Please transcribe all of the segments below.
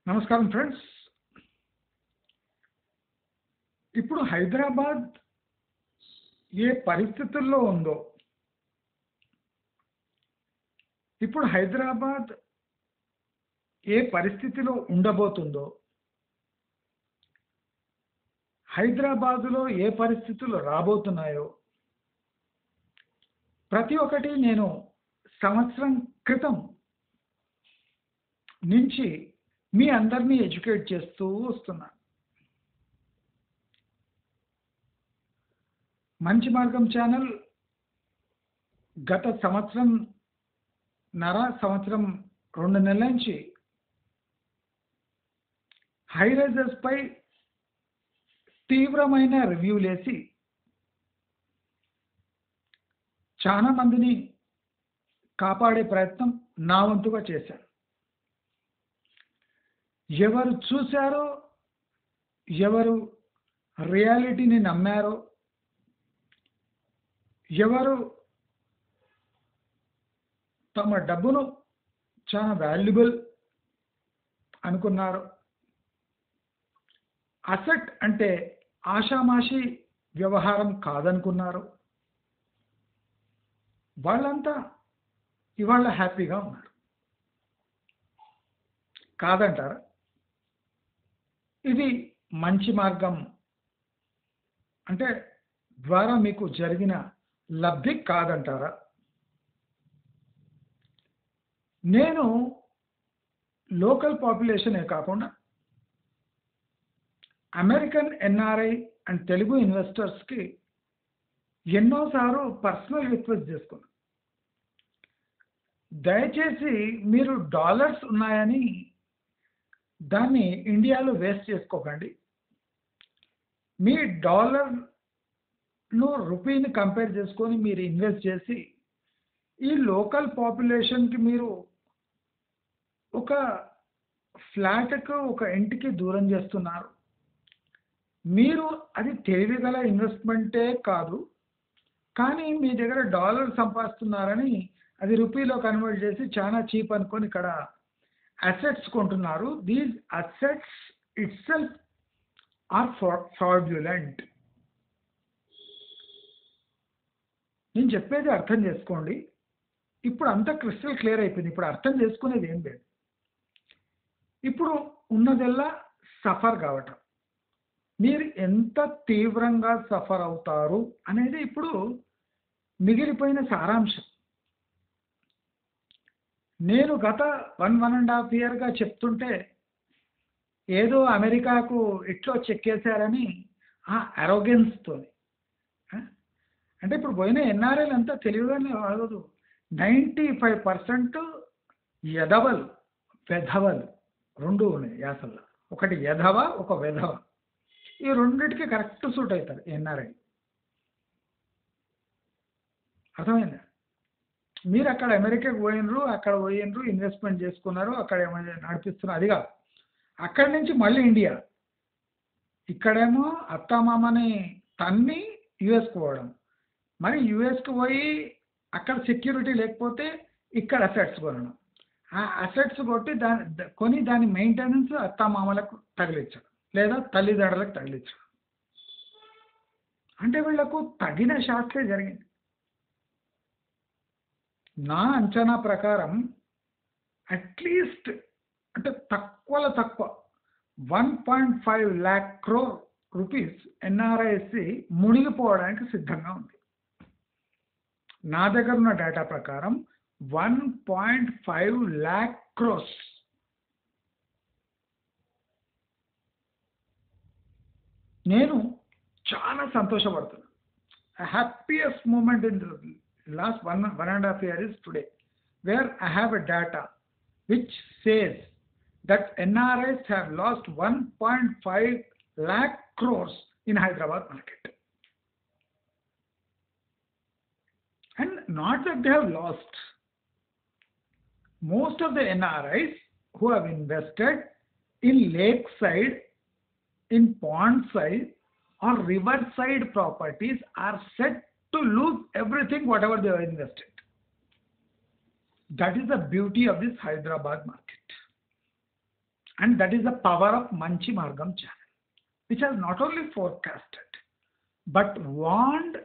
నమస్కారం ఫ్రెండ్స్. ఇప్పుడు హైదరాబాద్ ఏ పరిస్థితుల్లో ఉందో, ఇప్పుడు హైదరాబాద్ ఏ పరిస్థితిలో ఉండబోతుందో, హైదరాబాదులో ఏ పరిస్థితులు రాబోతున్నాయో ప్రతి ఒక్కటి నేను సంవత్సరం క్రితం నుంచి మీ అందరినీ ఎడ్యుకేట్ చేస్తూ వస్తున్నాను. మంచి మార్గం ఛానల్ గత సంవత్సరం 2 నెలల నుంచి హై రైజర్స్ పై తీవ్రమైన రివ్యూలేసి చాలా మందిని కాపాడే ప్రయత్నం నా వంతుగా చేశాను. ఎవరు చూశారో, ఎవరు రియాలిటీని నమ్మారో, ఎవరు తమ డబ్బును చాలా వాల్యుబుల్ అనుకున్నారో, అసెట్ అంటే ఆషామాషి వ్యవహారం కాదనుకున్నారు, వాళ్ళంతా ఇవాళ హ్యాపీగా ఉన్నారు. కాదంటారా? ఇది మంచి మార్గం అంటే ద్వారా మీకు జరిగిన లబ్ధి కాదంటారా? నేను లోకల్ పాపులేషనే కాకుండా అమెరికన్ ఎన్ఆర్ఐ అండ్ తెలుగు ఇన్వెస్టర్స్కి ఎన్నోసార్లు పర్సనల్ రిక్వెస్ట్ చేసుకున్నాను. దయచేసి మీరు డాలర్స్ ఉన్నాయని దాన్ని ఇండియాలో వేస్ట్ చేసుకోకండి. మీ డాలర్ను రూపీని కంపేర్ చేసుకొని మీరు ఇన్వెస్ట్ చేసి ఈ లోకల్ పాపులేషన్కి మీరు ఒక ఫ్లాట్కు, ఒక ఇంటికి దూరం చేస్తున్నారు. మీరు అది తెలివిగల ఇన్వెస్ట్మెంటే కాదు, కానీ మీ దగ్గర డాలర్ సంపాదిస్తున్నారని అది రూపీలో కన్వర్ట్ చేసి చాలా చీప్ అనుకొని ఇక్కడ అసెట్స్ కొంటున్నారు. These assets itself are fraudulent. నేను చెప్పేది అర్థం చేసుకోండి. ఇప్పుడు అంతా క్రిస్టల్ క్లియర్ అయిపోయింది. ఇప్పుడు అర్థం చేసుకునేది ఏం లేదు. ఇప్పుడు ఉన్నదల్లా సఫర్ కావటం. మీరు ఎంత తీవ్రంగా సఫర్ అవుతారు అనేది ఇప్పుడు మిగిలిపోయిన సారాంశం. నేను గత 1.5 ఇయర్గా చెప్తుంటే ఏదో అమెరికాకు ఇట్లో చెక్కేశారని ఆ అరోగెన్స్తో, అంటే ఇప్పుడు పోయిన ఎన్ఆర్ఐలు అంతా తెలివిగానే వాడదు. 95% ఎదవలు, వెధవలు రెండు ఉన్నాయి యాసల్లో. ఒకటి ఎధవ, ఒక వెధవ. ఈ రెండింటికి కరెక్ట్ సూట్ అవుతారు ఎన్ఆర్ఐ. అర్థమైందా? మీరు అక్కడ అమెరికాకు పోయినరు, అక్కడ పోయినరు, ఇన్వెస్ట్మెంట్ చేసుకున్నారు, అక్కడ ఏమైనా నడిపిస్తున్నారు. అది కాదు, అక్కడి నుంచి మళ్ళీ ఇండియా, ఇక్కడేమో అత్తమామని తన్ని యుఎస్కి పోవడం, మరి యుఎస్కి పోయి అక్కడ సెక్యూరిటీ లేకపోతే ఇక్కడ అసెట్స్ కొనడం, ఆ అసెట్స్ కొని దాని మెయింటెనెన్స్ అత్తమామలకు తగిలించడం లేదా తల్లిదండ్రులకు తగిలించడం. అంటే వీళ్లకు తగిన శాస్త్రే జరిగింది. నా అంచనా ప్రకారం అట్లీస్ట్ అంటే తక్కువలో తక్కువ 1.5 lakh crore రూపీస్ ఎన్ఆర్ఐసి మునిగిపోవడానికి సిద్ధంగా ఉంది. నా దగ్గర ఉన్న డేటా ప్రకారం 1.5 lakh crores. నేను చాలా సంతోషపడుతున్నాను. Happiest moment in last 1.5 years is today, where I have a data which says that NRIs have lost 1.5 lakh crores in Hyderabad market. And not that they have lost. Most of the NRIs who have invested in lakeside, in pond side or riverside properties are set to lose everything whatever they have invested. That is the beauty of this Hyderabad market. And that is the power of Manchi Margam channel, which has not only forecasted but warned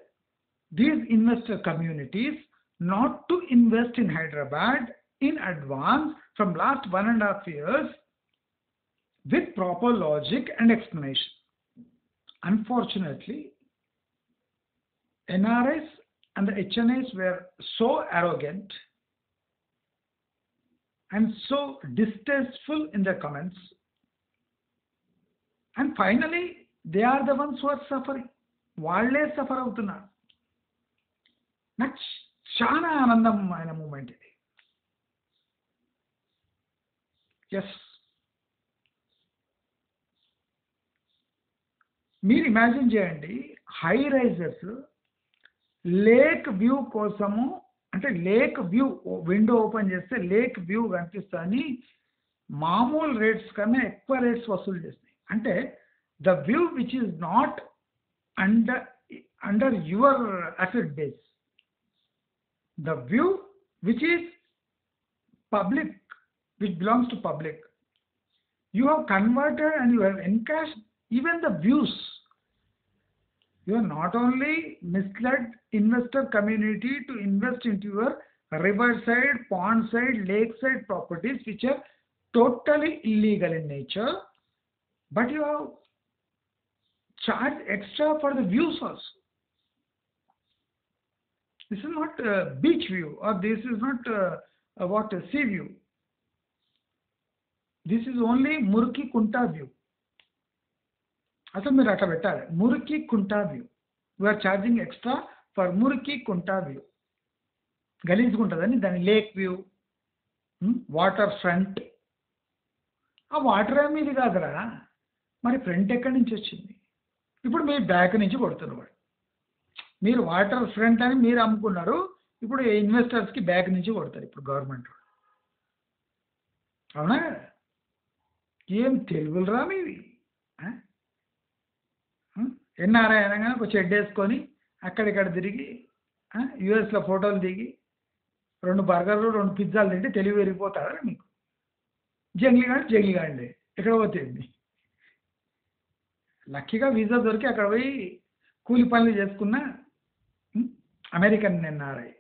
these investor communities not to invest in Hyderabad in advance from last 1.5 years with proper logic and explanation. Unfortunately, NRIs and the HNIs were so arrogant and so distasteful in their comments, and finally they are the ones who are suffering. వాళ్ళే suffer అవుతున్నారు. నాకు చాలా ఆనందమైన moment ఇది. Yes, మీరు imagine చేయండి, high Risers lake view కోసము, అంటే లేక్ వ్యూ విండో ఓపెన్ చేస్తే లేక్ వ్యూ కనిపిస్తుందని మామూలు రేట్స్ కన్నా ఎక్కువ రేట్స్ వసూలు చేస్తాయి. అంటే the view which is not under your asset base, the view which is public, which belongs to public, you have converted and you have encashed even the views. You have not only misled investor community to invest into your riverside, pond side, lakeside properties which are totally illegal in nature, but you have charge extra for the views also. This is not a beach view, or this is not a sea view. This is only Murki Kunta view. అసలు మీరు అట్లా పెట్టాలి, మురికి కుంటా view. We are charging extra for మురికి కుంటా view. గలీజ్గా ఉంటుందని దాని లేక్ వ్యూ, వాటర్ ఫ్రంట్. ఆ వాటర్ ఏమీ కాదురా, మరి ఫ్రంట్ ఎక్కడి నుంచి వచ్చింది? ఇప్పుడు మీరు బ్యాక్ నుంచి కొడుతున్నారు. మీరు వాటర్ ఫ్రంట్ అని మీరు అమ్ముకున్నారు, ఇప్పుడు ఇన్వెస్టర్స్కి బ్యాక్ నుంచి కొడతారు ఇప్పుడు గవర్నమెంట్. అవునా? ఏం తెలుగులు రా మీవి? ఎన్ఆర్ఐ అనగానే ఒక చెడ్డ వేసుకొని అక్కడిక్కడ తిరిగి యూఎస్లో ఫోటోలు దిగి 2 బర్గర్లు 2 పిజ్జాలు తింటే తెలివి పెరిగిపోతారా మీకు? జంగిగాండి ఎక్కడ పోతుంది? లక్కీగా వీసా దొరికి అక్కడ పోయి కూలి పనులు చేసుకున్న అమెరికన్ ఎన్ఆర్ఐ.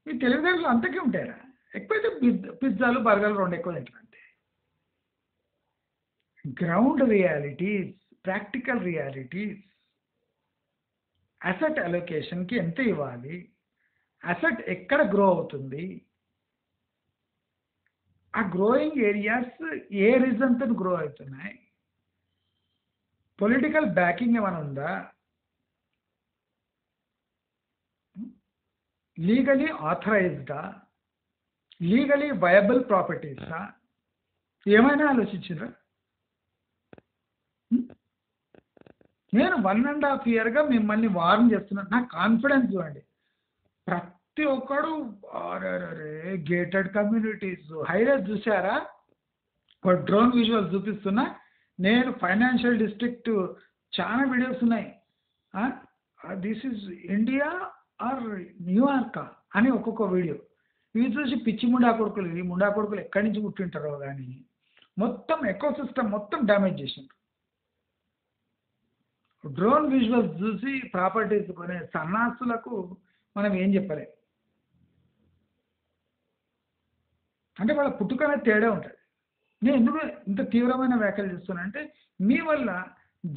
మీ తెలివితేటలు అంతకే ఉంటాయరా? ఎక్కువైతే పిజ్జాలు బర్గర్లు 2 ఎక్కువ తింటారు అంతే. Ground realities, practical realities, asset అలొకేషన్కి ఎంత ఇవ్వాలి, అసెట్ ఎక్కడ గ్రో అవుతుంది, ఆ గ్రోయింగ్ ఏరియాస్ ఏ రీజన్తో గ్రో అవుతున్నాయి, పొలిటికల్ బ్యాకింగ్ ఏమైనా ఉందా, లీగలీ ఆథరైజ్డా, లీగలీ వయబుల్ ప్రాపర్టీసా, ఏమైనా ఆలోచించరా? నేను 1.5 ఇయర్గా మిమ్మల్ని వార్న్ చేస్తున్నాను. నా కాన్ఫిడెన్స్ చూడండి. ప్రతి ఒక్కడు గేటెడ్ కమ్యూనిటీస్, హైరైజ్ చూసారా? ఒక డ్రోన్ విజువల్ చూపిస్తున్నా. నేను ఫైనాన్షియల్ డిస్ట్రిక్ట్ చాలా వీడియోస్ ఉన్నాయి. దిస్ ఈజ్ ఇండియా ఆర్ న్యూయార్కా అని ఒక్కొక్క వీడియో. ఇవి చూసి పిచ్చి ముండా కొడుకులు, ఈ ముండా కొడుకులు ఎక్కడి నుంచి పుట్టింటారో కానీ మొత్తం ఎకోసిస్టమ్ మొత్తం డ్యామేజ్ చేసిండ్రు. డ్రోన్ విజువల్స్ చూసి ప్రాపర్టీస్ కొనే సన్నాసులకు మనం ఏం చెప్పలేం. అంటే వాళ్ళ పుట్టుకనే తేడా ఉంటుంది. నేను ఎందుకు ఇంత తీవ్రమైన వ్యాఖ్యలు చేస్తున్నా అంటే మీ వల్ల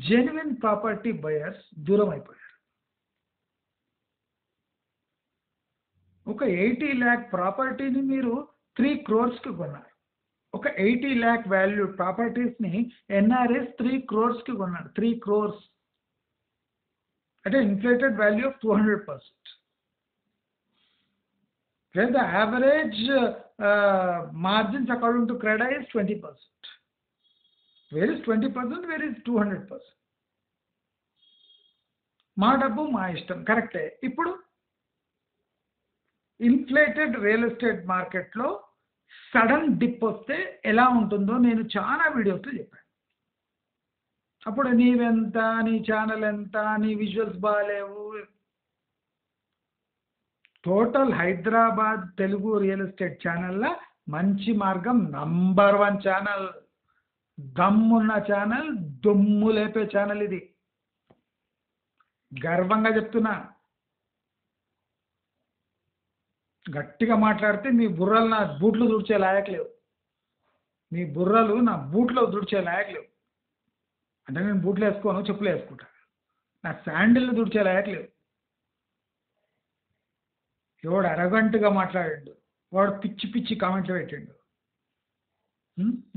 జెన్యున్ ప్రాపర్టీ బయర్స్ దూరం అయిపోయారు. ఒక 80 lakh ప్రాపర్టీని మీరు 3 crores కొన్నారు. ఒక 80 lakh వాల్యూ ప్రాపర్టీస్ని ఎన్ఆర్ఎస్ 3 crores కొన్నారు. 3 crores at an inflated value of 200%. Where the average margins according to CREDA is 20%. Where is 20%? Where is 200%? మా డబ్బు మా ఇష్టం, కరెక్టే. ఇప్పుడు ఇన్ఫ్లేటెడ్ రియల్ ఎస్టేట్ మార్కెట్లో సడన్ డిప్ వస్తే ఎలా ఉంటుందో నేను చాలా వీడియోస్లో చెప్పాను. అప్పుడు నీవెంత, నీ ఛానల్ ఎంత, నీ విజువల్స్ బాగాలేవు. Total Hyderabad Telugu real estate ఛానల్లో మంచి మార్గం నంబర్ 1 ఛానల్. దమ్మున్న ఛానల్, దుమ్ము లేపే ఛానల్ ఇది. గర్వంగా చెప్తున్నా. గట్టిగా మాట్లాడితే మీ బుర్రలు నా బూట్లు దుడిచే లాయకలేవు. మీ బుర్రలు నా బూట్లో దుడిచే లాయకలేవు. అంటే నేను బూట్లు వేసుకోను, చెప్పులు వేసుకుంటా. నా శాండిల్ దుడిచే లాయకలేవు. ఎవడు అరగంటగా మాట్లాడాడు, వాడు పిచ్చి పిచ్చి కామెంట్లు పెట్టిండు.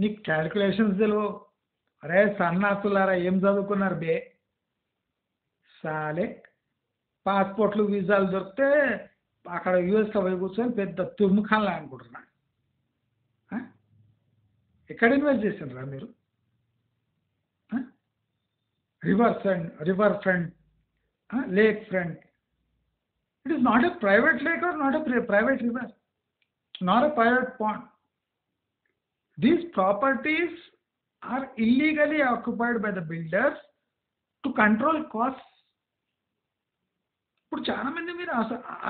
నీకు క్యాలిక్యులేషన్స్ తెలియవు. అరే సన్నాసులారా, ఏం చదువుకున్నారు బే? సాలే పాస్పోర్ట్లు వీసాలు దొరికితే అక్కడ యూఎస్లో పోయి కూర్చొని పెద్ద తుమ్ముఖాన్లా అనుకుంటున్నా. ఎక్కడ ఇన్వెస్ట్ చేసిండ్రా మీరు? River front, lake front. It is not a private lake or not a private river, not a private pond. These properties are illegally occupied by the builders to control costs. ఇప్పుడు చాలా మంది మీరు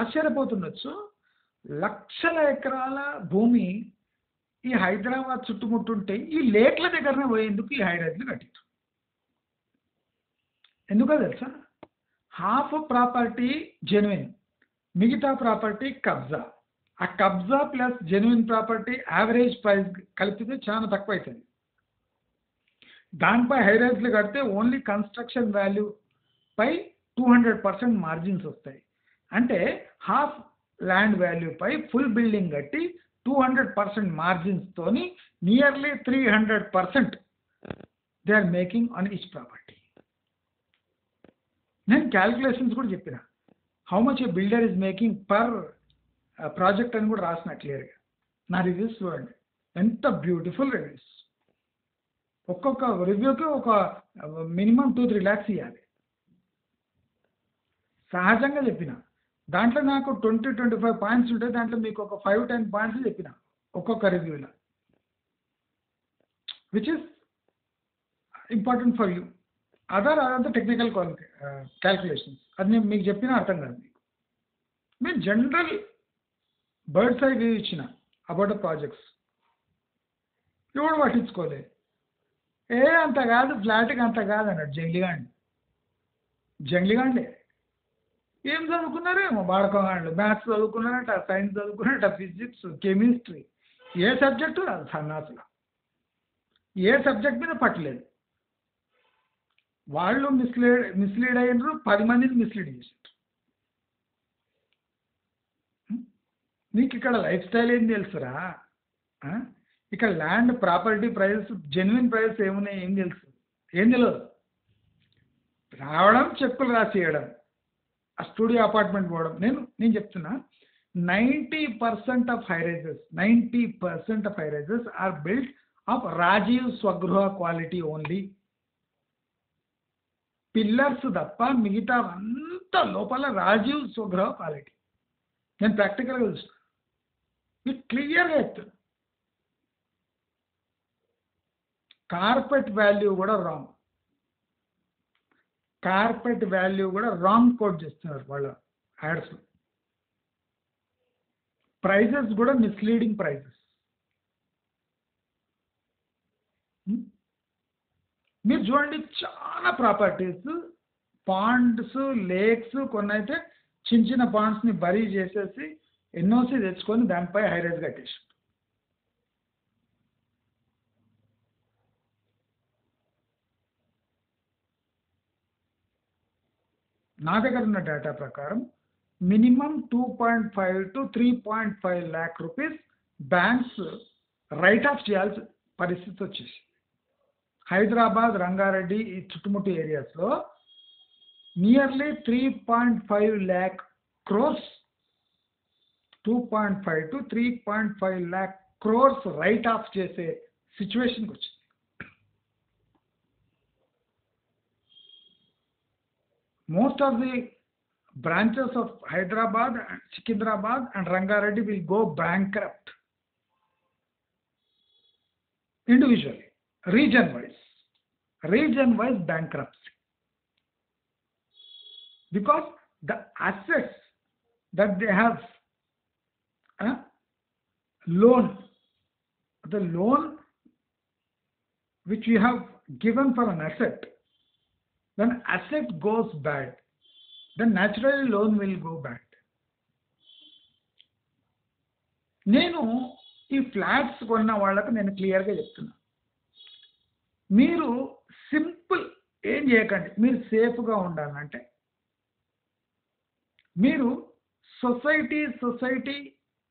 ఆశ్చర్యపోతుండొచ్చు. లక్షల ఎకరాల భూమి ఈ హైదరాబాద్ చుట్టుముట్టుంటే ఈ లేక్ల దగ్గరనే పోయేందుకు ఈ హైరైజ్లు కట్టించారు. ఎందుకో తెలుసా? హాఫ్ ప్రాపర్టీ జెన్యున్, మిగతా ప్రాపర్టీ కబ్జా. ఆ కబ్జా plus genuine property average price కలిపితే చాలా తక్కువ అవుతుంది. దానిపై హైరైజ్లు కడితే ఓన్లీ కన్స్ట్రక్షన్ వాల్యూ పై 200% మార్జిన్స్ వస్తాయి. అంటే హాఫ్ ల్యాండ్ వాల్యూ పై ఫుల్ బిల్డింగ్ కట్టి 200% మార్జిన్స్తోని nearly 300% they are making on each property. నేను క్యాల్కులేషన్స్ కూడా చెప్పిన, how much a builder is making per project అని కూడా రాసిన క్లియర్గా. నా రివ్యూస్ చూడండి, ఎంత బ్యూటిఫుల్ రివ్యూస్. ఒక్కొక్క రివ్యూకి ఒక మినిమం 2-3 lakhs ఇవ్వాలి. సహజంగా చెప్పిన దాంట్లో నాకు 20-25 పాయింట్స్ ఉంటాయి. దాంట్లో మీకు ఒక 5-10 పాయింట్స్ చెప్పిన ఒక్కొక్క రివ్యూలో, which is important for you. అదంతా టెక్నికల్ క్యాల్కులేషన్స్. అది నేను మీకు చెప్పినా అర్థం కాదు మీకు. మేము జనరల్ బర్డ్స్ ఐ వ్యూ ఇచ్చిన అబౌట్ ద ప్రాజెక్ట్స్. ఎవడు పట్టించుకోలే. అంత కాదు, ఫ్లాట్కి అంత కాదు అన్నాడు జంగ్లీగాండే. ఏం చదువుకున్నారేమో బాడకగాండ్లు. మ్యాథ్స్ చదువుకున్నారట, సైన్స్ చదువుకున్నారట, ఫిజిక్స్, కెమిస్ట్రీ, ఏ సబ్జెక్టు రాదు సన్నాసులు. ఏ సబ్జెక్ట్ మీద పట్టలేదు. వాళ్ళు మిస్లీడ్ అయినరు, 10 మందిని మిస్లీడ్ చేశారు. నీకు ఇక్కడ లైఫ్ స్టైల్ ఏం తెలుసురా? ఇక్కడ land property price, genuine price ఏమున్నాయి ఏం తెలుసు? ఏం తెలియదు. రావడం, చెక్కులు రాసేయడం, ఆ స్టూడియో అపార్ట్మెంట్ పోవడం. నేను చెప్తున్నా, 90% of highrises are built of Rajiv Swagruha quality only. Pillars తప్ప మిగతా అంతా లోపల రాజీవ్ స్వగృహ క్వాలిటీ. నేను ప్రాక్టికల్గా చూస్తాను, మీకు క్లియర్గా చెప్తాను. కార్పెట్ వాల్యూ కూడా రాంగ్ కోట్ చేస్తున్నారు వాళ్ళ యాడ్స్లో. ప్రైజెస్ కూడా మిస్లీడింగ్ ప్రైజెస్. మీరు చూడండి, చాలా ప్రాపర్టీస్ పాండ్స్, లేక్స్, కొన్ని అయితే చిన్న చిన్న పాండ్స్ని బరీ చేసేసి ఎన్ఓసి తెచ్చుకొని దానిపై హైరైజ్ కట్టేసి. నా దగ్గర ఉన్న డేటా ప్రకారం minimum 2.5 to 3.5 lakh rupees banks right of చేయాల్సిన పరిస్థితి వచ్చేసి హైదరాబాద్, రంగారెడ్డి ఈ చుట్టుముట్టు ఏరియాస్లో nearly 3.5 lakh crores, 2.5 to 3.5 lakh crores right of చేసే సిచ్యువేషన్కి వచ్చింది. Most of the branches of Hyderabad, Secunderabad and Rangareddy will go bankrupt individually, region-wise bankruptcy, because the assets that they have loan the loan which we have given for an asset, when asset goes bad, then naturally loan will go bad. నేను ఈ flats కొన్న వాళ్ళకు నేను క్లియర్గా చెప్తున్నా, మీరు simple ఏం చేయకండి. మీరు సేఫ్గా ఉండాలంటే మీరు సొసైటీ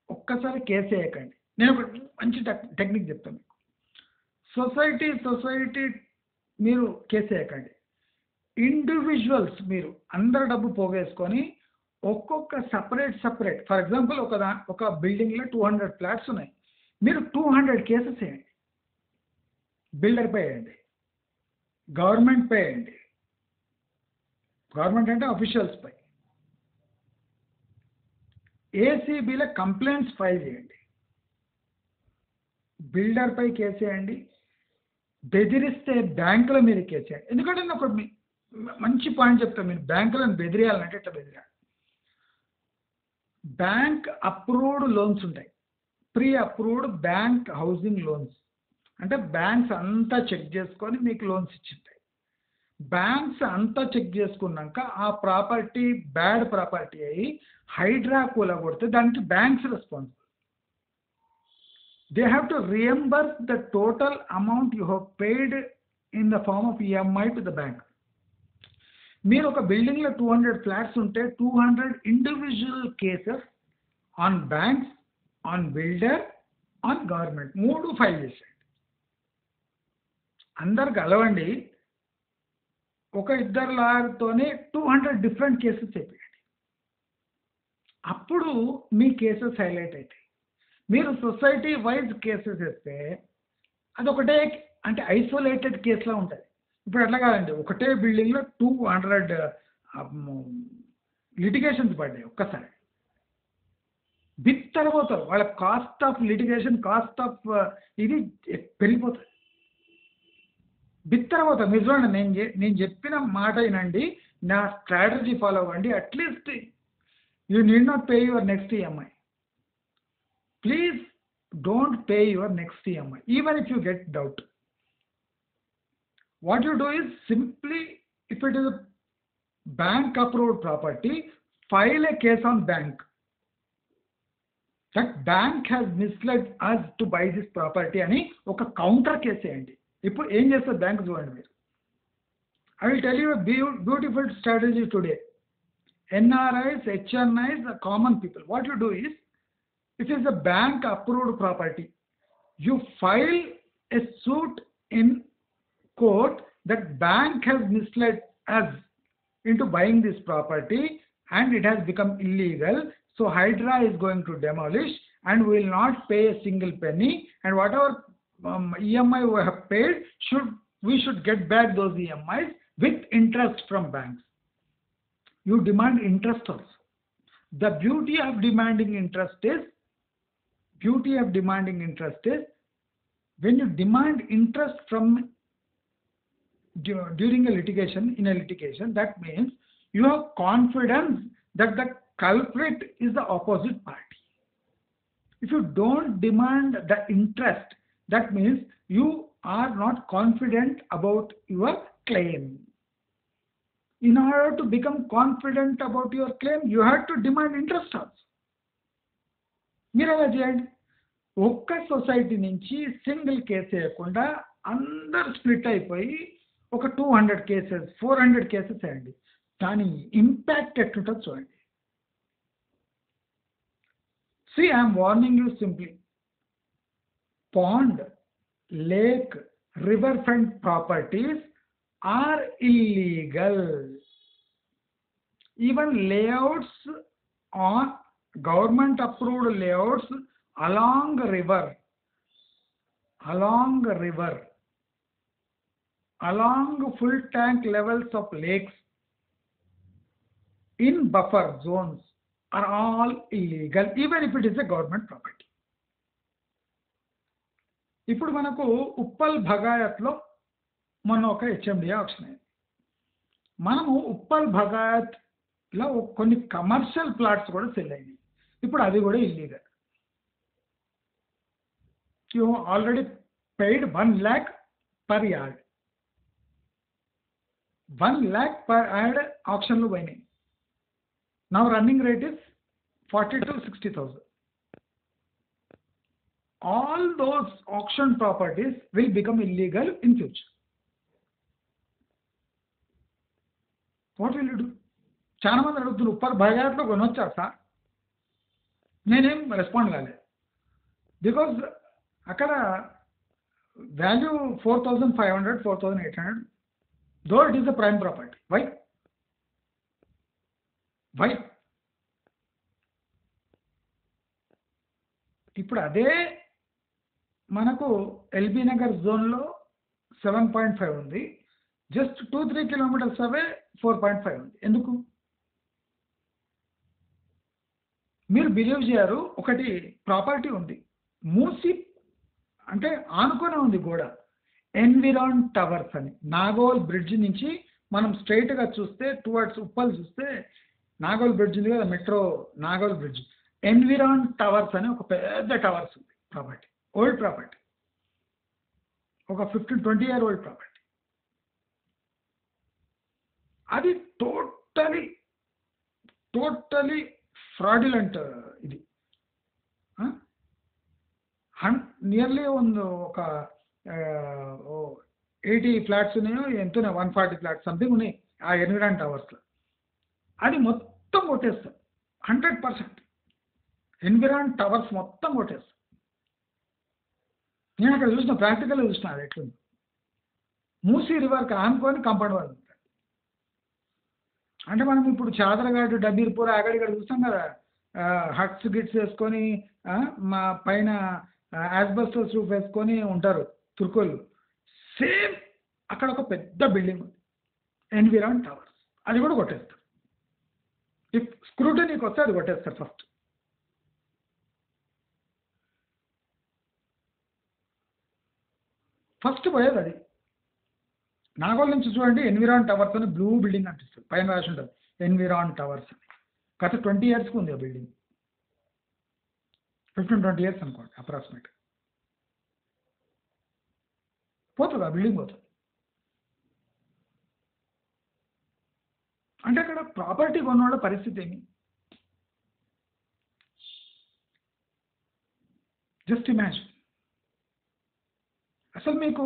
ఒక్కసారి కేసు వేయకండి. నేను ఒక మంచి టెక్నిక్ చెప్తాను మీకు. సొసైటీ మీరు కేసు వేయకండి. ఇండివిజువల్స్ మీరు అందరు డబ్బు పోగేసుకొని ఒక్కొక్క సపరేట్ ఫర్ ఎగ్జాంపుల్ ఒక బిల్డింగ్లో 200 ఫ్లాట్స్ ఉన్నాయి. మీరు 200 కేసెస్ వేయండి. బిల్డర్ పై వేయండి, గవర్నమెంట్ పై వేయండి, గవర్నమెంట్ అంటే అఫీషియల్స్ పై, ఏసీబీలో కంప్లైంట్స్ ఫైల్ చేయండి, బిల్డర్ పై కేసు వేయండి, బెదిరిస్తే బ్యాంకుల మీద కేసు వేయండి. ఎందుకంటే నేను ఒక మంచి పాయింట్ చెప్తాను, మీరు బ్యాంకులను బెదిరియాలంటే ఎట్లా బెదిరాలి. బ్యాంక్ అప్రూవ్డ్ లోన్స్ ఉంటాయి, pre approved bank housing loans అంటే బ్యాంక్స్ అంతా చెక్ చేసుకొని మీకు లోన్స్ ఇచ్చింటాయి. బ్యాంక్స్ అంతా చెక్ చేసుకున్నాక ఆ ప్రాపర్టీ బ్యాడ్ ప్రాపర్టీ అయ్యి హైడ్రా కూలగొడితే దానికి banks responsible. They have to reimburse the total amount you have paid in the form of EMI to the bank. మీరు ఒక బిల్డింగ్లో 200 ఫ్లాట్స్ ఉంటే 200 individual cases on banks, on builder, on government 3 file చేసేయండి. అందరు కలవండి, ఒక ఇద్దరు లాయర్తోనే 200 డిఫరెంట్ కేసెస్ చెప్పేయండి. అప్పుడు మీ కేసెస్ హైలైట్ అవుతాయి. మీరు సొసైటీ వైజ్ కేసెస్ వేస్తే అదొకటే అంటే ఐసోలేటెడ్ కేసులా ఉంటుంది. ఇప్పుడు అట్లా కాదండి, ఒకటే బిల్డింగ్లో 200 లిటిగేషన్స్ పడ్డాయి ఒక్కసారి. బిత్తరపోతారు, వాళ్ళ cost of litigation, cost of ఇది పెరిగిపోతుంది, బిత్తరపోతారు. మీరు చూడండి, నేను చెప్పిన మాట వినండి, నా స్ట్రాటజీ ఫాలో అవ్వండి. At least you need not pay your next EMI. Please don't pay your next EMI even if you get doubt. What you do is simply, if it is a bank approved property, file a case on bank. That bank has misled us to buy this property అని ఒక counter case వేయండి. ఇప్పుడు ఏం చేస్తారు bank చూడండి మీరు. I will tell you a beautiful strategy today. NRIs, HNIs, the common people. What you do is, if it is a bank approved property, you file a suit in court that bank has misled us into buying this property and it has become illegal, so Hydra is going to demolish and we will not pay a single penny, and whatever EMI we have paid, we should get back those EMIs with interest from banks. You demand interest also. The beauty of demanding interest is when you demand interest from during a litigation, that means you have confidence that the culprit is the opposite party. If you don't demand the interest, that means you are not confident about your claim. In order to become confident about your claim, you have to demand interest also. మీరు అలా చేయండి. ఒక్క society నుంచి single case వేయకుండా అందరు split అయిపోయి ఒక 200 cases, 400 cases వేయండి. దాని ఇంపాక్ట్ ఎట్లుంటుంది చూడండి. See, I am warning you simply. Pond, lake, riverfront properties are illegal. Even layouts on government approved layouts along river, along full tank levels of lakes, in buffer zones are all illegal, even if it is a government property. ఇప్పుడు మనకు ఉప్పల్ భగాయత్లో మొన్న ఒక HMDA option అయింది. మనము ఉప్పల్ భగాయత్లో కొన్ని commercial plots కూడా cell అయినాయి. ఇప్పుడు అది కూడా illegal. You already paid 1 lakh per yard. 1 lakh per yard auction lo పోయినాయి. Now running rate is 40 to 60,000. All those auction properties will become illegal in future. What will you do? చాలా మంది అడుగుతున్నారు ఉప్పర్ బజార్లో కొనొచ్చా సార్? నేనేం respond కాలేదు. Because అక్కడ value 4,500, 4,800, though it is the prime property. Why ఇప్పుడు అదే మనకు ఎల్బీ నగర్ జోన్లో 7.5 ఉంది, జస్ట్ 2-3 కిలోమీటర్స్ అవే 4.5 ఉంది. ఎందుకు? మీరు బిలీవ్ చేయరు, ఒకటి ప్రాపర్టీ ఉంది మూసి అంటే ఆనుకునే ఉంది గోడ, ఎన్విరాన్ టవర్స్ అని. నాగోల్ బ్రిడ్జ్ నుంచి మనం స్ట్రైట్గా చూస్తే టువర్డ్స్ ఉప్పల్ చూస్తే నాగోల్ బ్రిడ్జ్ ఉంది కదా, మెట్రో నాగోల్ బ్రిడ్జ్, ఎన్విరాన్ టవర్స్ అని ఒక పెద్ద టవర్స్ ఉంది. ప్రాపర్టీ, ఓల్డ్ ప్రాపర్టీ, ఒక 15-20 year ఓల్డ్ ప్రాపర్టీ. అది టోటలీ ఫ్రాడ్యులెంట్. ఇది నియర్లీ ఒక 80 ఫ్లాట్స్ ఉన్నాయో ఎంతనే 140 ఫ్లాట్స్ సంథింగ్ ఉన్నాయి ఆ ఎన్విరాన్ టవర్స్లో. అది మొత్తం కొట్టేస్తాం 100%. ఎన్విరాన్ టవర్స్ మొత్తం కొట్టేస్తాం. నేను అక్కడ చూసిన ప్రాక్టికల్గా చూసిన అది ఎట్లుంది. మూసీ రివర్కి ఆనుకొని కంపౌండ్ వాళ్ళు ఉంటారు. అంటే మనం ఇప్పుడు చాదరగాడు, డబీర్పూర్, అక్కడిక్కడ చూస్తాం కదా, హట్స్ గిట్స్ వేసుకొని మా పైన యాస్బెస్టాస్ రూఫ్ వేసుకొని ఉంటారు తుర్కోళ్ళు. సేమ్ అక్కడ ఒక పెద్ద బిల్డింగ్ ఉంది, ఎన్విరాన్ టవర్స్. అది కూడా కొట్టేస్తారు. ఇఫ్ స్క్రూటనీకి వస్తే అది కొట్టేస్తారు. ఫస్ట్ పోయేది అది. నాగోల్ నుంచి చూడండి, ఎన్విరాన్ టవర్స్ అని బ్లూ బిల్డింగ్ అనిపిస్తుంది, పైన రాసి ఉంటుంది ఎన్విరాన్ టవర్స్ అని. గత 20 yearsకి ఉంది ఆ బిల్డింగ్, 15-20 years అనుకోండి అప్రాక్సిమేట్. పోతుంది ఆ బిల్డింగ్ పోతుంది. అంటే అక్కడ ప్రాపర్టీ కొన్నవాళ్ళ పరిస్థితి ఏమి? Just imagine. అసలు మీకు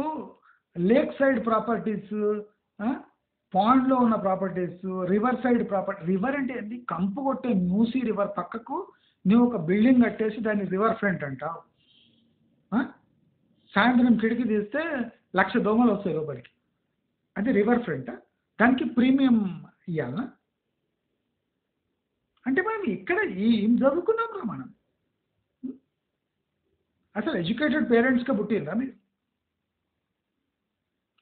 లేక్ సైడ్ ప్రాపర్టీస్, పాండ్లో ఉన్న properties, river side property. River అంటే ఏంటి? కంపు కొట్టే మూసీ రివర్ పక్కకు నువ్వు ఒక బిల్డింగ్ కట్టేసి దాన్ని రివర్ ఫ్రంట్ అంటావు. సాయంత్రం కిటికీ తీస్తే 1,00,000 దోమలు వస్తాయి లోపలికి. అది రివర్ ఫ్రంట్. దానికి ప్రీమియం ఇవ్వాలా? అంటే మనం ఇక్కడ ఏం చదువుకున్నాం రా మనం? అసలు ఎడ్యుకేటెడ్ పేరెంట్స్గా పుట్టిందా మీరు?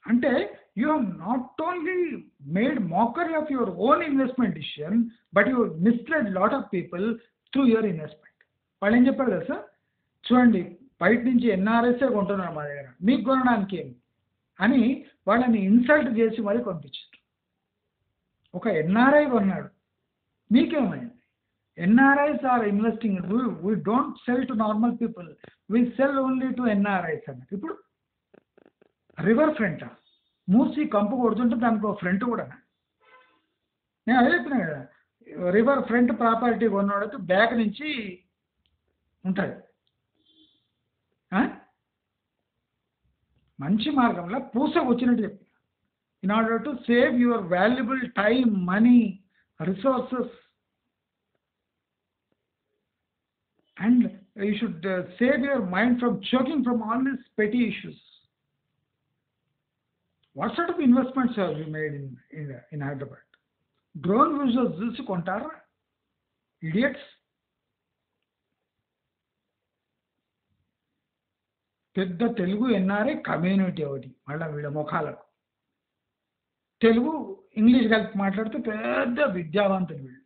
అంటే you have not only made mockery of your own investment decision, but you misled lot of people through your investment. వాళ్ళు ఏం చెప్పారు కదా సార్, చూడండి బయట నుంచి ఎన్ఆర్ఐసే కొంటున్నారు మా దగ్గర, మీకు కొనడానికి ఏమి అని వాళ్ళని ఇన్సల్ట్ చేసి మరీ కొనిపించారు. ఒక ఎన్ఆర్ఐ కొన్నాడు, మీకేమైంది? NRIs are investing. We don't sell to normal people, we sell only to NRIs అన్నట్టు. ఇప్పుడు రివర్ ఫ్రంట్, మూసి కంపు కొడుతుంటే దానికి ఒక ఫ్రంట్ కూడా. నేను అదే చెప్పినా కదా, రివర్ ఫ్రంట్ ప్రాపర్టీ కొన్నాడైతే బ్యాక్ నుంచి ఉంటుంది. మంచి మార్గంలో పూసకు వచ్చినట్టు చెప్పి, in order to save your valuable time, money, resources, and you should save your mind from choking from all these petty issues. What sort of investments have you made in Hyderabad? Drone users చూసి కొంటారా? Idiots. పెద్ద Telugu NRI community ఒకటి, మళ్ళీ వీళ్ళ ముఖాలకు Telugu English కలిపి మాట్లాడితే పెద్ద విద్యావంతులు వీళ్ళు.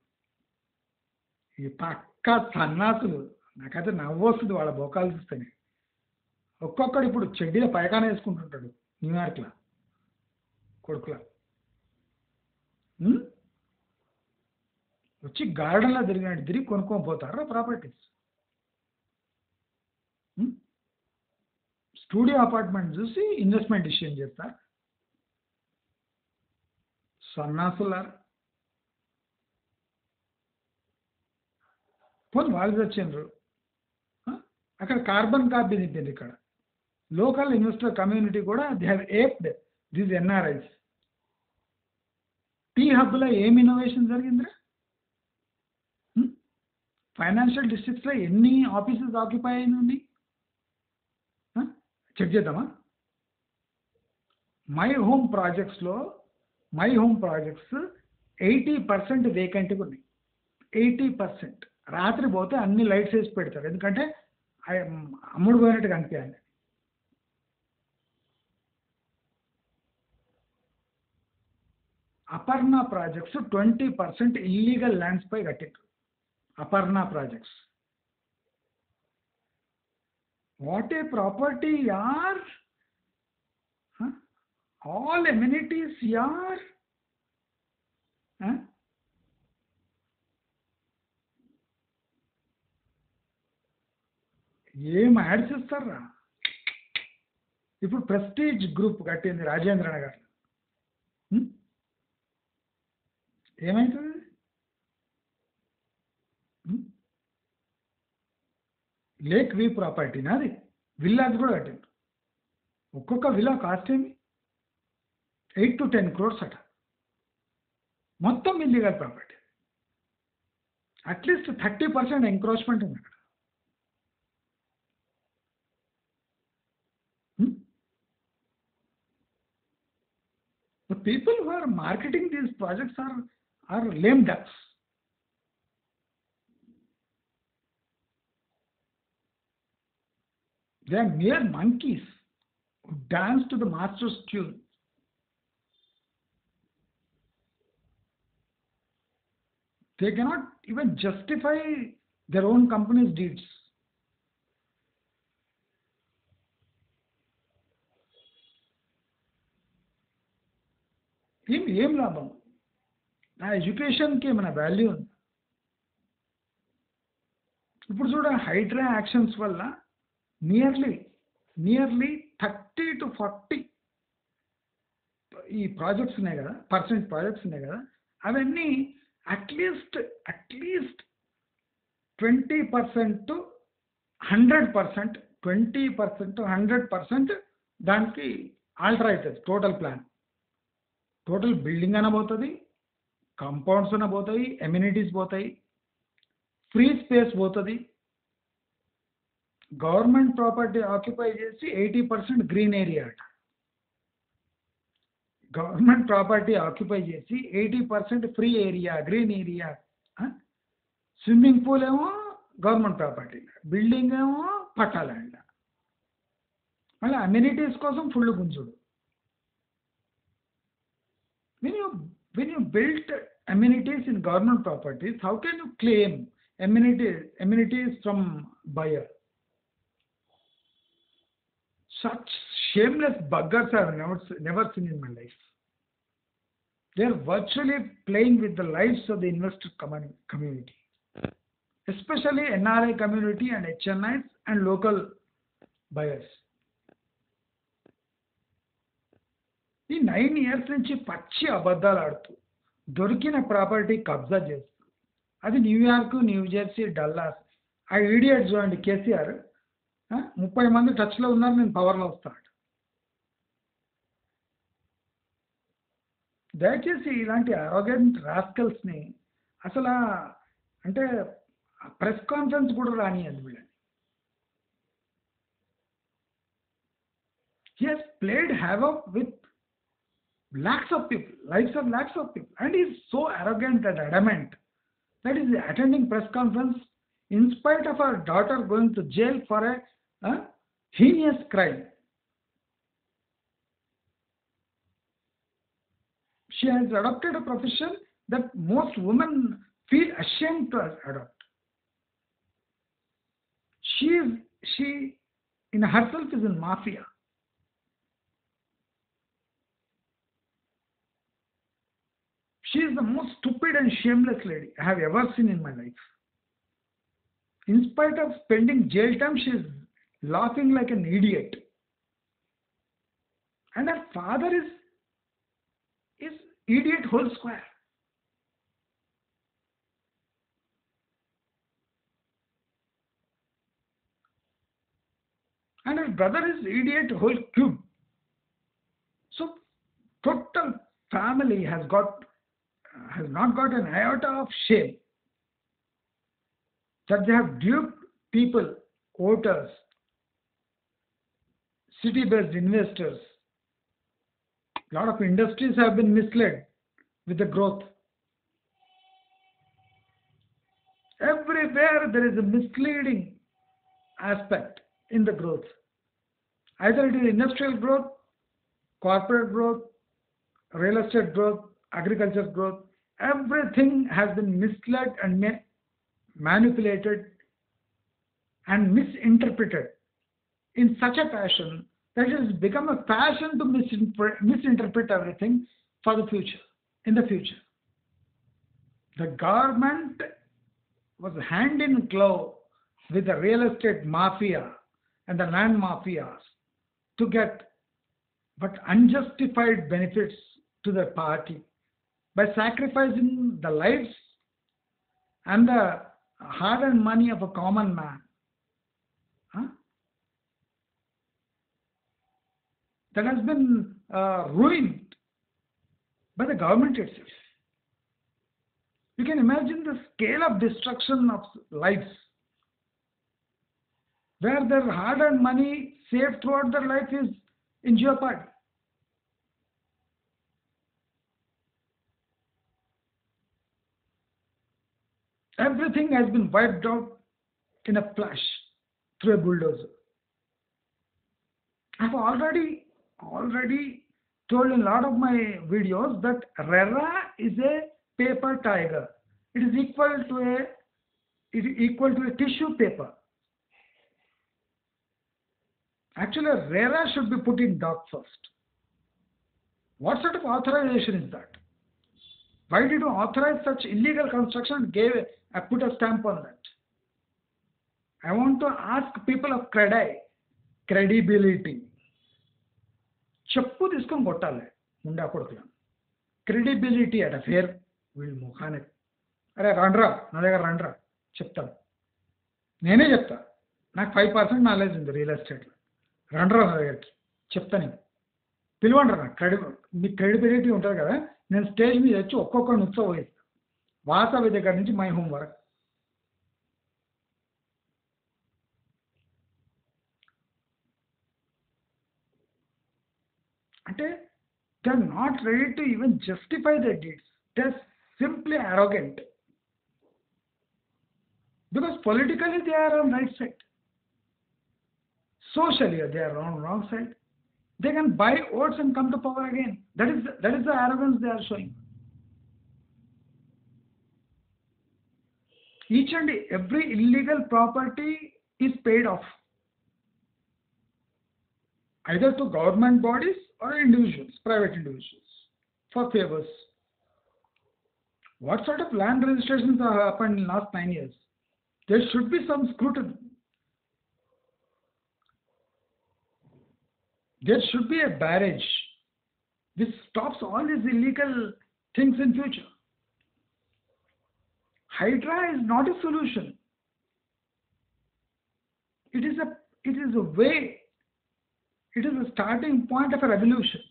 ఈ పక్క సన్నాసులు. నాకైతే నవ్వు వస్తుంది వాళ్ళ బొకాలు చూస్తేనే. ఒక్కొక్కడు ఇప్పుడు చెడ్డీలో పైకాన వేసుకుంటుంటాడు న్యూయార్క్లో కొడుకులా. వచ్చి గార్డెన్లో తిరిగి కొనుక్కొని పోతారా ప్రాపర్టీస్? స్టూడియో అపార్ట్మెంట్ చూసి ఇన్వెస్ట్మెంట్ డిసిషన్ చేస్తారు. సన్నాసులారు. పోనీ వాళ్ళు వచ్చిండ్రు. అక్కడ కార్బన్ కాపీ నింపింది. ఇక్కడ లోకల్ ఇన్వెస్టర్ కమ్యూనిటీ కూడా they have aped these NRIs. T హబ్లో ఏం ఇన్నోవేషన్ జరిగిందిరా? ఫైనాన్షియల్ డిస్ట్రిక్ట్స్లో ఎన్ని ఆఫీసెస్ ఆక్యుపై అయింది? చెక్ చేద్దామా? మై హోమ్ ప్రాజెక్ట్స్ 80% వేకెంట్గా ఉన్నాయి. 80%. రాత్రి పోతే అన్ని లైట్స్ వేసి పెడతారు, ఎందుకంటే అమ్ముడు పోయినట్టు కనిపించాలి. అపర్ణ ప్రాజెక్ట్స్ 20% ఇల్లీగల్ ల్యాండ్స్ పై కట్టారు. Aparna projects. What a property యార్! ఆల్ ఎమ్యూనిటీస్ యార్! ఏం యాడ్స్ ఇస్తారా? ఇప్పుడు ప్రెస్టీజ్ గ్రూప్ కట్టింది రాజేంద్ర నగర్. ఏమైతుంది? లేక్ వ్యూ ప్రాపర్టీనా అది? విల్లాది కూడా కట్టింది. ఒక్కొక్క విల్లా కాస్ట్ ఏమి? 8 to 10 crores అట. మొత్తం ఇల్లీగల్ ప్రాపర్టీ. అట్లీస్ట్ 30% ఎంక్రోచ్మెంట్ ఉంది అక్కడ. The people who are marketing these projects are lame ducks. They are mere monkeys who dance to the master's tune. They cannot even justify their own company's deeds. ఏం లాభం? నా ఎడ్యుకేషన్కి ఏమైనా value ఉంది? ఇప్పుడు చూడ హైడ్రా యాక్షన్స్ వల్ల నియర్లీ 30 to 40 ఈ ప్రాజెక్ట్స్ ఉన్నాయి కదా, ప్రాజెక్ట్స్ ఉన్నాయి కదా, అవన్నీ అట్లీస్ట్ 20% to 100%, 20% to 100% దానికి ఆల్టర్ అవుతుంది. టోటల్ ప్లాన్, టోటల్ బిల్డింగ్ అన పోతుంది, కాంపౌండ్స్ అన పోతాయి, ఎమ్యూనిటీస్ పోతాయి, ఫ్రీ స్పేస్ పోతుంది. గవర్నమెంట్ ప్రాపర్టీ ఆక్యుపై చేసి 80% గ్రీన్ ఏరియా అట. గవర్నమెంట్ ప్రాపర్టీ ఆక్యుపై చేసి 80% free area, green area. Swimming pool ఏమో గవర్నమెంట్ ప్రాపర్టీ, బిల్డింగ్ ఏమో పట్టాలండ. మళ్ళీ అమ్యూనిటీస్ కోసం full గుంజుడు. When you build amenities in government properties, how can you claim amenities from buyer? Such shameless buggers I have never seen in my life. They are virtually playing with the lives of the investor community, especially NRI community and HNIs and local buyers. ఈ 9 years నుంచి పచ్చి అబద్ధాలు ఆడుతూ దొరికిన property కబ్జా చేస్తూ, అది New York, New Jersey, Dallas. ఆ ఈడియట్ చూడండి కేసీఆర్, 30 మంది టచ్లో ఉన్నారు, నేను పవర్లో వస్తాను. దయచేసి ఇలాంటి అరోగెంట్ రాస్కల్స్ని అసలు అంటే ప్రెస్ కాన్ఫరెన్స్ కూడా రానియండి వీళ్ళని. He has played havoc with lakhs of people, lives of lakhs of people, and he is so arrogant and adamant that he is attending press conference in spite of her daughter going to jail for a heinous crime. She has adopted a profession that most women feel ashamed to adopt. She in herself is in mafia. She is the most stupid and shameless lady I have ever seen in my life. In spite of spending jail time, she is laughing like an idiot. And her father is idiot whole square. And her brother is idiot whole cube. So total family has not got an iota of shame that they have duped people, voters, city-based investors. A lot of industries have been misled with the growth. Everywhere there is a misleading aspect in the growth. Either it is industrial growth, corporate growth, real estate growth, agriculture growth. Everything has been misled and manipulated and misinterpreted in such a fashion that it has become a fashion to misinterpret everything for the future, in the future. The government was hand in glove with the real estate mafia and the land mafias to get but unjustified benefits to the party by sacrificing the lives and the hard-earned money of a common man. Huh? That has been ruined by the government itself. You can imagine the scale of destruction of lives, where their hard-earned money saved throughout their life is in jeopardy. Everything has been wiped out in a flash through a bulldozer. I've already told in a lot of my videos that RERA is a paper tiger. It is equal to a tissue paper. Actually, RERA should be put in dock first. What sort of authorization is that? Why did you authorize such illegal construction and put a stamp on that? I want to ask people of credibility. చెప్పు తీసుకొని కొట్టాలి ముండా కొడుకులను. Credibility అట fair వీళ్ళు ముఖానే. అరే రండ్రా నా దగ్గర రండ్రా చెప్తాను. నేనే చెప్తా. నాకు 5% నాలెడ్జ్ ఉంది రియల్ ఎస్టేట్లో. రండ్రా నా దగ్గరికి చెప్తా. నేను పిలవండి రా. మీకు క్రెడిబిలిటీ ఉంటుంది కదా. నేను స్టేజ్ మీద వచ్చి ఒక్కొక్కరిని ఉత్సవహిస్తాను. వాసవి దగ్గర నుంచి మై హోమ్ వరకు. అంటే they are not ready to even justify their deeds. They are simply arrogant. Because politically they are on right side. Socially they are on wrong side. They can buy votes and come to power again. That is the arrogance they are showing. Each and every illegal property is paid off, either to government bodies or individuals, private individuals, for favors. What sort of land registrations have happened in the last 9 years? There should be some scrutiny. There should be a barrage which stops all these illegal things in future. Hydra is not a solution. It is a way. It is a starting point of a revolution.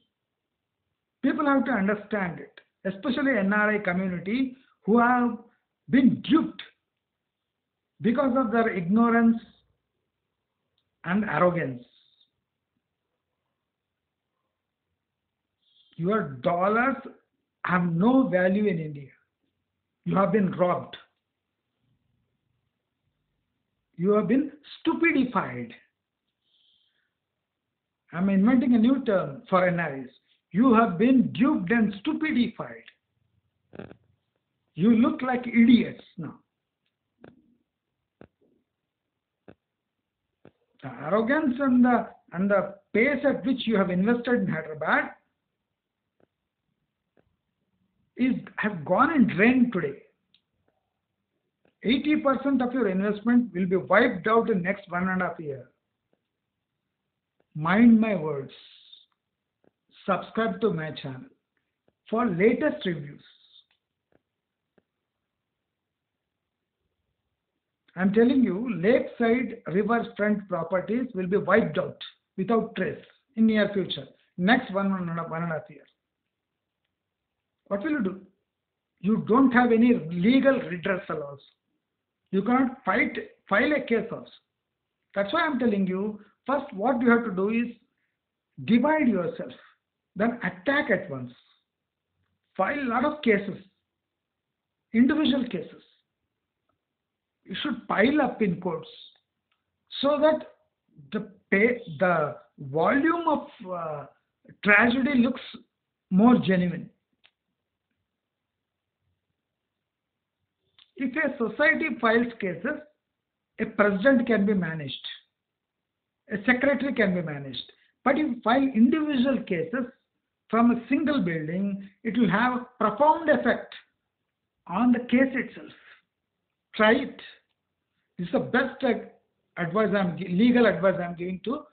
People have to understand it, especially NRI community who have been duped because of their ignorance and arrogance. Your dollars have no value in India. You have been robbed. You have been stupidified. I'm inventing a new term for NRIs. You have been duped and stupidified. You look like idiots now. The arrogance and the pace at which you have invested in Hyderabad has gone in drain today. 80% of your investment will be wiped out in next 1.5 years. Mind my words. subscribe to my channel for latest reviews. I'm telling you, lakeside riverfront properties will be wiped out without trace in near future. Next one and a half year. What will you do? You don't have any legal redressal also. You cannot file a case also. That's why I'm telling you, first what you have to do is divide yourself, then attack at once. File a lot of cases, individual cases. You should pile up in courts so that the volume of tragedy looks more genuine. If a society files cases, a president can be managed, a secretary can be managed. But if you file individual cases from a single building, it will have a profound effect on the case itself. Try it. This is the best legal advice I'm giving to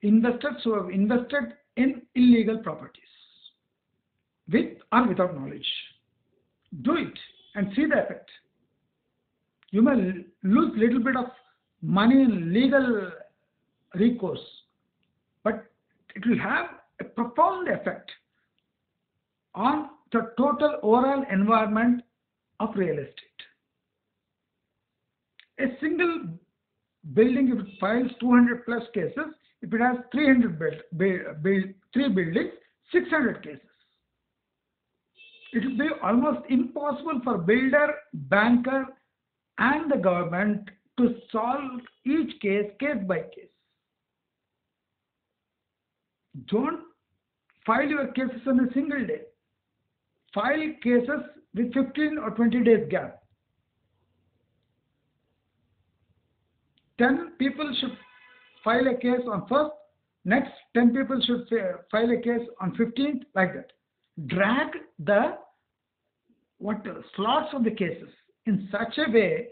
investors who have invested in illegal properties, with or without knowledge. Do it and see the effect. You may lose little bit of money in legal recourse, but it will have a profound effect on the total overall environment of real estate. A single building, if it files 200 plus cases, if it has 3 buildings, 600 cases. It will be almost impossible for builder, banker, and the government to solve each case by case. Don't file your cases on a single day. File cases with 15 or 20 days gap. 10 people should file a case on 1st, next 10 people should file a case on 15th, like that. Drag the slots of the cases in such a way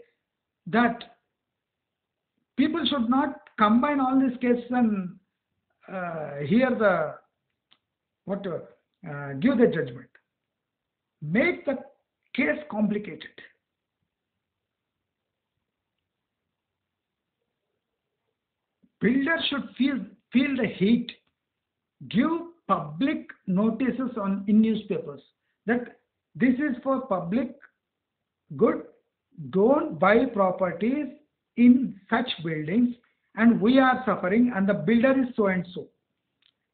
that people should not combine all these cases and give the judgment. Make the case complicated. Builders should feel the heat. Give public notices in newspapers that this is for public good. Don't buy properties in such buildings, and we are suffering, and the builder is so and so.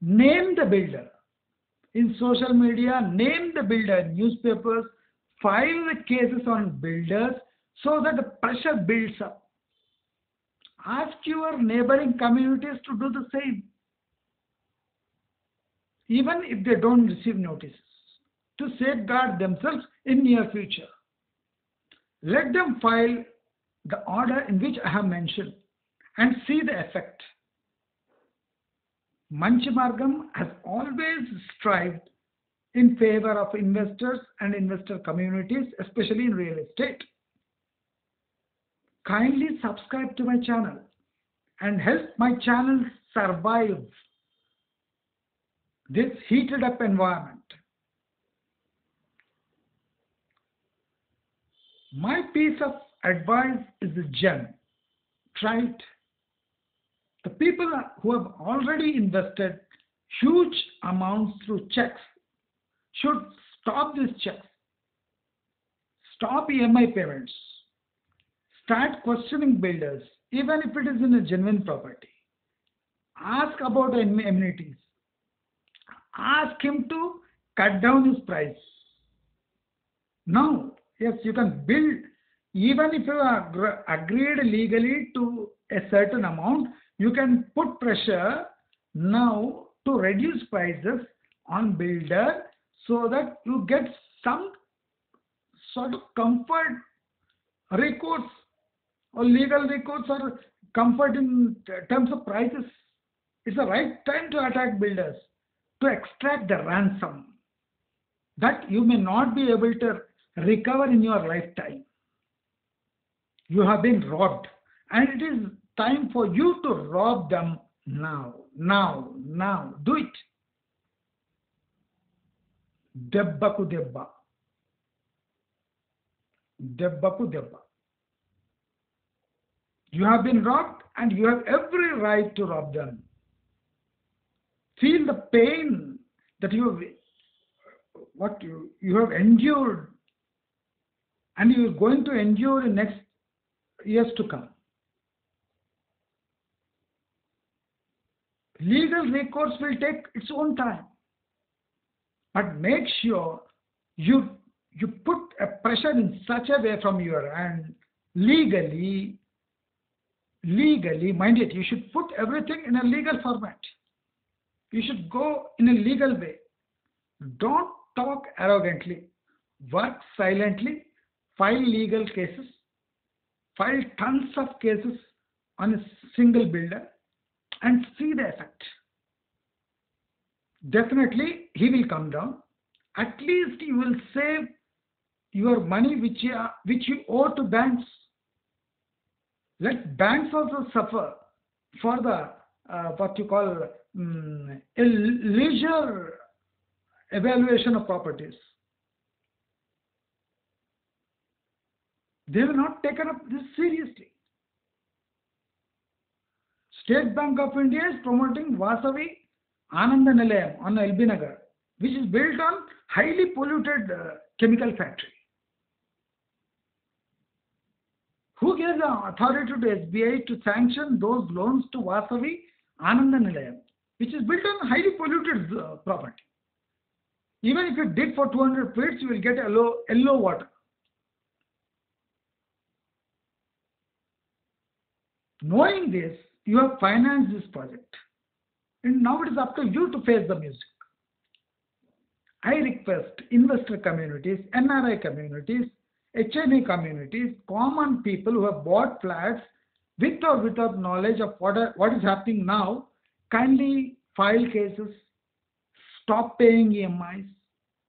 Name the builder in social media, name the builder in newspapers, file the cases on builders so that the pressure builds up. Ask your neighboring communities to do the same, even if they don't receive notices, to safeguard themselves in near future. Let them file the order in which I have mentioned and see the effect. Manchi Margam has always strived in favor of investors and investor communities, especially in real estate. Kindly subscribe to my channel and help my channel survive this heated up environment. My piece of advice is a gem. Try it. The people who have already invested huge amounts through checks should stop these checks. Stop EMI payments. Start questioning builders, even if it is in a genuine property. Ask about amenities. Ask him to cut down his price. Now, yes, you can build, even if you are agreed legally to a certain amount, you can put pressure now to reduce prices on builder so that you get some sort of comfort, recourse or legal recourse or comfort in terms of prices. It's the right time to attack builders, to extract the ransom that you may not be able to recover in your lifetime. You have been robbed, and it is time for you to rob them now. Do it. దెబ్బకు దెబ్బ, దెబ్బకు దెబ్బ. You have been robbed and you have every right to rob them. Feel the pain that you have endured and you are going to endure in next years to come. Legal recourse will take its own time, but make sure you put a pressure in such a way from your end, legally, mind it, you should put everything in a legal format. You should go in a legal way. Don't talk arrogantly. Work silently. File legal cases. File tons of cases on a single builder and see the effect. Definitely, he will come down. At least you will save your money which you owe to banks. Let banks also suffer for the what you call leisure evaluation of properties. They have not taken up this seriously. State Bank of India is promoting Vasavi Ananda Nilayam on LB Nagar, which is built on highly polluted chemical factory. Who gave the authority to SBI to sanction those loans to Vasavi Ananda Nilayam, which is built on highly polluted property? Even if you dig for 200 feet, you will get yellow water. Knowing this, you have financed this project. And now it is up to you to face the music. I request investor communities, NRI communities, HNI communities, common people who have bought flats with or without knowledge of what is happening now, kindly file cases, stop paying EMIs.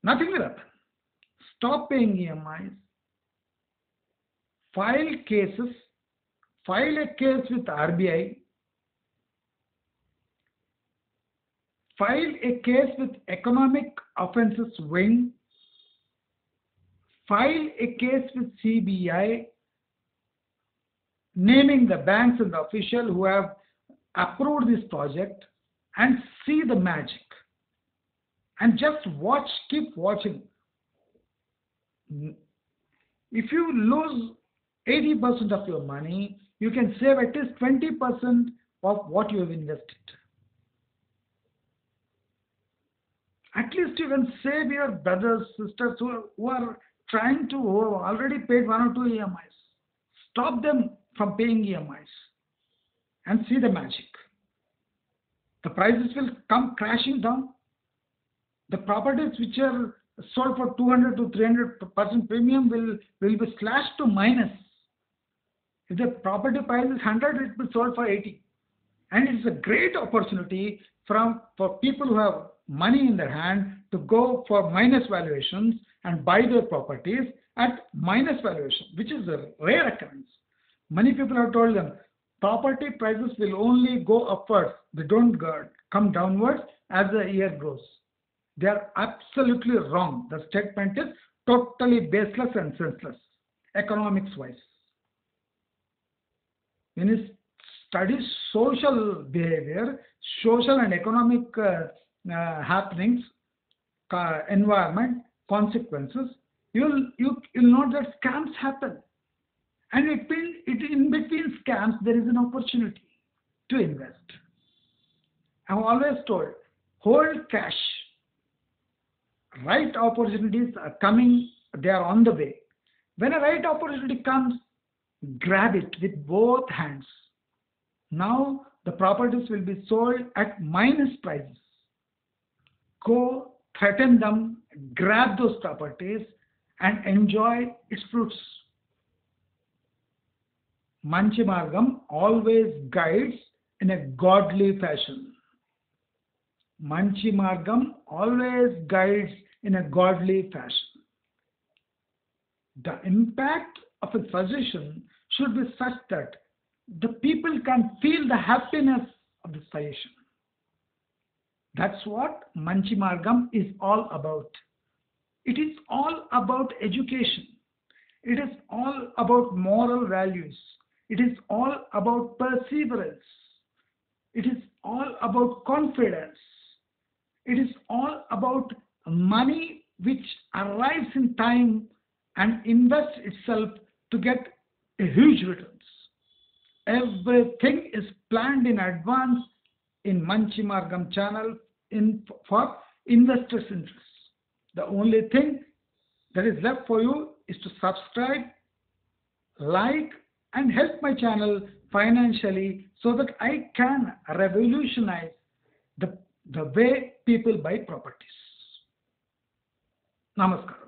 Nothing will happen. Stop paying EMIs, file cases, file a case with RBI, file a case with Economic Offences Wing, file a case with CBI, naming the banks and the official who have approved this project, and see the magic. And just watch, keep watching. If you lose 80% of your money, you can save at least 20% of what you have invested. At least you can save your brothers, sisters who have already paid 1 or 2 EMIs. Stop them from paying EMIs and see the magic. The prices will come crashing down. The properties which are sold for 200 to 300% premium will be slashed to minus. If the property price is 100, it will be sold for 80. And it is a great opportunity for people who have money in their hand to go for minus valuations and buy their properties at minus valuation, which is a rare occurrence. Many people have told them property prices will only go upwards. They don't come downwards as the year goes. They are absolutely wrong. The statement is totally baseless and senseless, economics wise. When you study social behavior, social and economic happenings, environment, consequences, you'll know that scams happen. And in between scams, there is an opportunity to invest. I've always told, hold cash. Right opportunities are coming, they are on the way. When a right opportunity comes, grab it with both hands. Now the properties will be sold at minus prices. Go, threaten them, grab those properties and enjoy its fruits. Manchi Margam always guides in a godly fashion. Manchi Margam always guides in a godly fashion. The impact of a suggestion should be such that the people can feel the happiness of the suggestion. That's what Manchi Margam is all about. It is all about education. It is all about moral values. It is all about perseverance. It is all about confidence. It is all about money which arrives in time and invests itself to get a huge returns. Everything is planned in advance in Manchi Margam channel for investors' interest. The only thing that is left for you is to subscribe, like, and help my channel financially so that I can revolutionize the way people buy properties. Namaskaram.